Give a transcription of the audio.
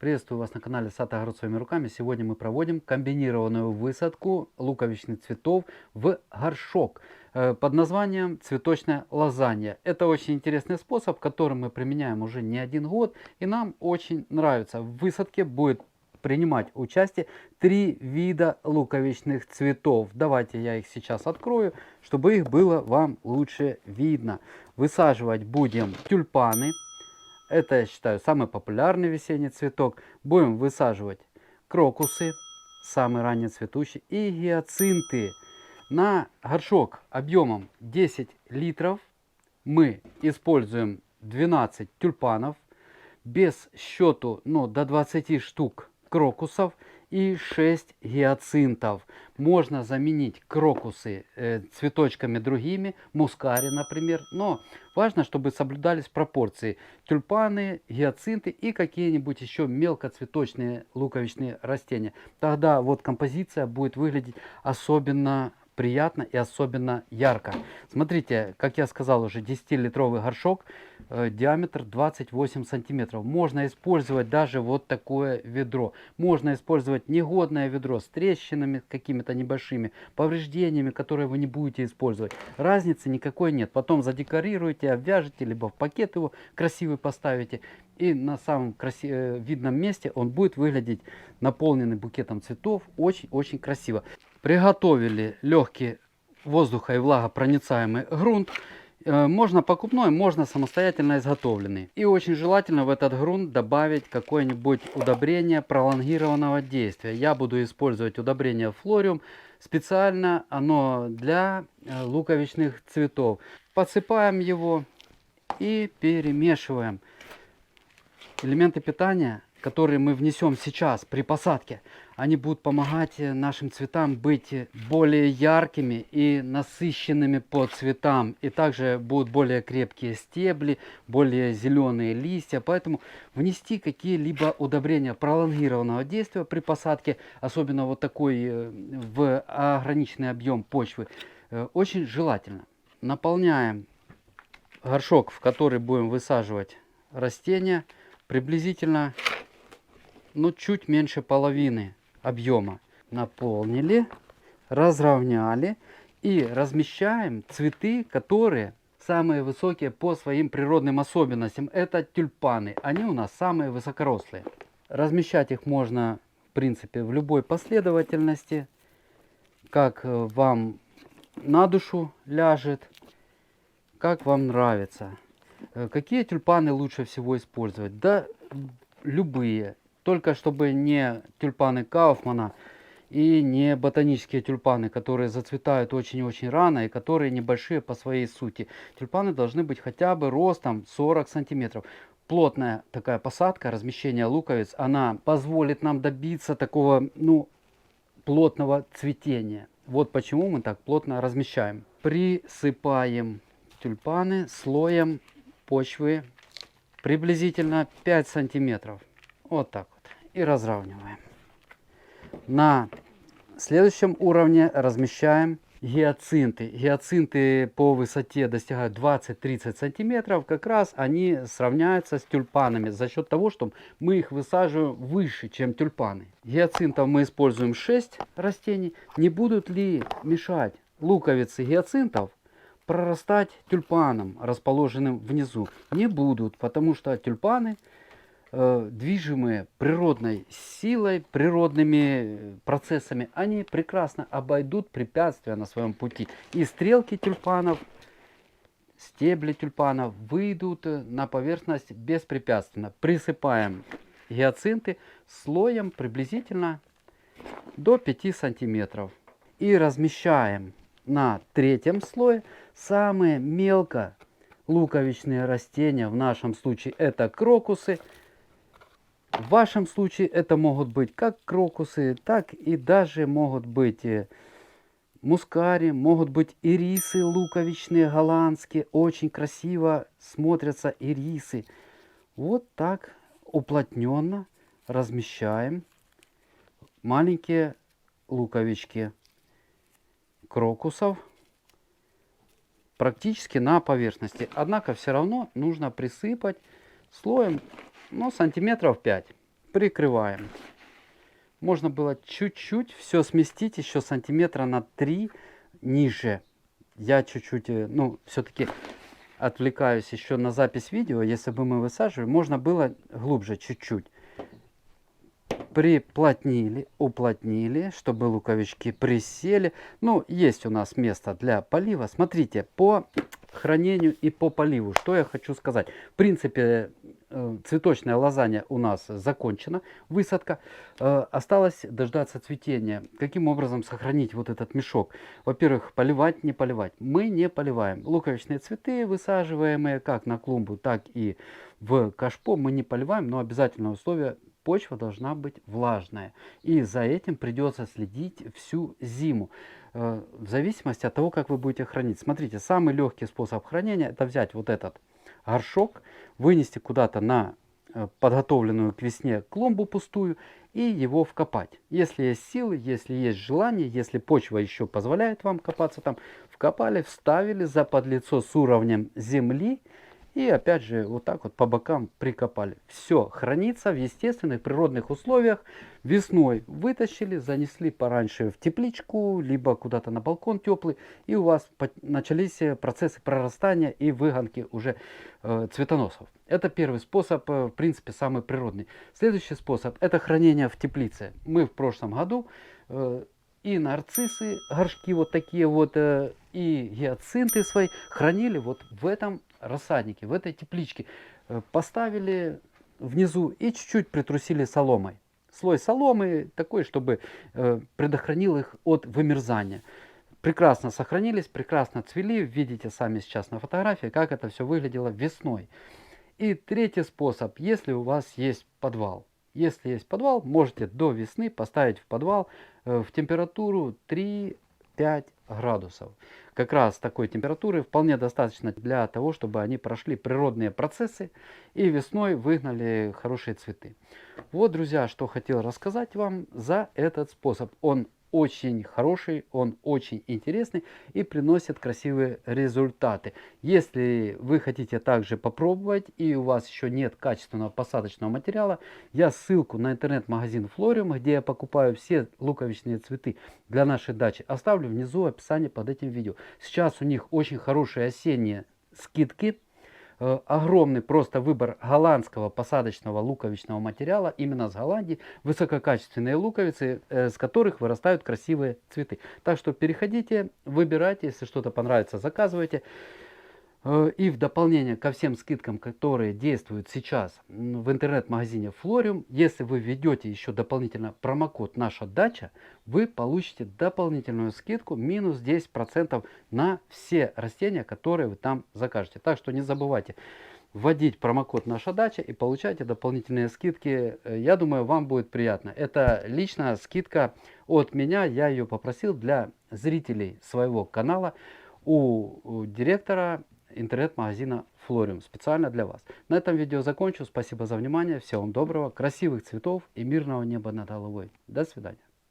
Приветствую вас на канале Сад Огород своими руками. Сегодня мы проводим комбинированную высадку луковичных цветов в горшок под названием цветочная лазанья. Это очень интересный способ, который мы применяем уже не один год, и нам очень нравится. В высадке будет принимать участие 3 вида луковичных цветов. Давайте я их сейчас открою, чтобы их было вам лучше видно. Высаживать будем тюльпаны. Это, я считаю, самый популярный весенний цветок. Будем высаживать крокусы, самый ранее цветущий, и гиацинты. На горшок объемом 10 литров мы используем 12 тюльпанов, без счету, но до 20 штук крокусов и 6 гиацинтов. Можно заменить крокусы цветочками другими, мускари, например. Но важно, чтобы соблюдались пропорции. Тюльпаны, гиацинты и какие-нибудь еще мелкоцветочные луковичные растения. Тогда вот композиция будет выглядеть особенно приятно и особенно ярко. Смотрите, как я сказал уже, 10-литровый горшок, диаметр 28 сантиметров. Можно использовать даже вот такое ведро. Можно использовать негодное ведро с трещинами какими-то небольшими, повреждениями, которые вы не будете использовать. Разницы никакой нет. Потом задекорируете, обвяжете, либо в пакет его красивый поставите. И на самом видном месте он будет выглядеть наполненный букетом цветов очень-очень красиво. Приготовили легкий воздуха и влагопроницаемый грунт. Можно покупной, можно самостоятельно изготовленный. И очень желательно в этот грунт добавить какое-нибудь удобрение пролонгированного действия. Я буду использовать удобрение Флориум. Специально оно для луковичных цветов. Подсыпаем его и перемешиваем. Элементы питания, которые мы внесем сейчас при посадке, они будут помогать нашим цветам быть более яркими и насыщенными по цветам. И также будут более крепкие стебли, более зеленые листья. Поэтому внести какие-либо удобрения пролонгированного действия при посадке, особенно вот такой в ограниченный объем почвы, очень желательно. Наполняем горшок, в который будем высаживать растения, приблизительно, чуть меньше половины объема. Наполнили, разровняли и размещаем цветы, которые самые высокие по своим природным особенностям. Это тюльпаны. Они у нас самые высокорослые. Размещать их можно, в принципе, в любой последовательности, как вам на душу ляжет, как вам нравится. Какие тюльпаны лучше всего использовать? Да, любые. Только чтобы не тюльпаны Кауфмана и не ботанические тюльпаны, которые зацветают очень-очень рано и которые небольшие по своей сути. Тюльпаны должны быть хотя бы ростом 40 сантиметров. Плотная такая посадка, размещение луковиц, она позволит нам добиться такого, плотного цветения. Вот почему мы так плотно размещаем. Присыпаем тюльпаны слоем почвы приблизительно 5 сантиметров. Вот так вот. И разравниваем. На следующем уровне размещаем гиацинты. Гиацинты по высоте достигают 20-30 сантиметров. Как раз они сравняются с тюльпанами за счет того, что мы их высаживаем выше, чем тюльпаны. Гиацинтов мы используем 6 растений. Не будут ли мешать луковицы гиацинтов прорастать тюльпанам, расположенным внизу? Не будут, потому что тюльпаны, движимые природной силой, природными процессами, они прекрасно обойдут препятствия на своем пути. И стрелки тюльпанов, стебли тюльпанов выйдут на поверхность беспрепятственно. Присыпаем гиацинты слоем приблизительно до 5 сантиметров. И размещаем на третьем слое самые мелко луковичные растения. В нашем случае это крокусы. В вашем случае это могут быть как крокусы, так и даже могут быть мускари, могут быть ирисы луковичные голландские. Очень красиво смотрятся ирисы. Вот так уплотненно размещаем маленькие луковички крокусов практически на поверхности. Однако все равно нужно присыпать слоем, сантиметров 5. Прикрываем. Можно было чуть-чуть все сместить еще сантиметра на 3 ниже. Я чуть-чуть, ну, все-таки отвлекаюсь еще на запись видео. Если бы мы высаживали, можно было глубже чуть-чуть. Приплотнили, уплотнили, чтобы луковички присели. Ну, есть у нас место для полива. Смотрите, по хранению и по поливу, что я хочу сказать. В принципе, цветочная лазанья у нас закончена, высадка. Осталось дождаться цветения. Каким образом сохранить вот этот мешок? Во-первых, поливать, не поливать. Мы не поливаем. Луковичные цветы, высаживаемые как на клумбу, так и в кашпо, мы не поливаем, но обязательное условие: почва должна быть влажная. И за этим придется следить всю зиму. В зависимости от того, как вы будете хранить. Смотрите, самый легкий способ хранения — это взять вот этот горшок, вынести куда-то на подготовленную к весне клумбу пустую и его вкопать. Если есть силы, если есть желание, если почва еще позволяет вам копаться там, вкопали, вставили за подлицо с уровнем земли. И опять же вот так вот по бокам прикопали. Все хранится в естественных природных условиях. Весной вытащили, занесли пораньше в тепличку, либо куда-то на балкон теплый. И у вас начались процессы прорастания и выгонки уже цветоносов. Это первый способ, в принципе, самый природный. Следующий способ — это хранение в теплице. Мы в прошлом году и нарциссы, горшки вот такие вот, и гиацинты свои хранили вот в этом рассаднике, в этой тепличке. Поставили внизу и чуть-чуть притрусили соломой. Слой соломы такой, чтобы предохранил их от вымерзания. Прекрасно сохранились, прекрасно цвели. Видите сами сейчас на фотографии, как это все выглядело весной. И третий способ: если у вас есть подвал. Если есть подвал, можете до весны поставить в подвал в температуру 3-5 градусов. Как раз такой температуры вполне достаточно для того, чтобы они прошли природные процессы и весной выгнали хорошие цветы. Вот, друзья, что хотел рассказать вам за этот способ. Он очень хороший, он очень интересный и приносит красивые результаты. Если вы хотите также попробовать и у вас еще нет качественного посадочного материала, я ссылку на интернет-магазин Florium, где я покупаю все луковичные цветы для нашей дачи, оставлю внизу в описании под этим видео. Сейчас у них очень хорошие осенние скидки. Огромный просто выбор голландского посадочного луковичного материала, именно с Голландии, высококачественные луковицы, с которых вырастают красивые цветы. Так что переходите, выбирайте, если что-то понравится, заказывайте. И в дополнение ко всем скидкам, которые действуют сейчас в интернет-магазине Florium, если вы введете еще дополнительно промокод «Наша дача», вы получите дополнительную скидку минус 10% на все растения, которые вы там закажете. Так что не забывайте вводить промокод «Наша дача» и получайте дополнительные скидки. Я думаю, вам будет приятно. Это личная скидка от меня. Я ее попросил для зрителей своего канала у директора интернет-магазина Florium, специально для вас. На этом видео закончу. Спасибо за внимание. Всего вам доброго, красивых цветов и мирного неба над головой. До свидания.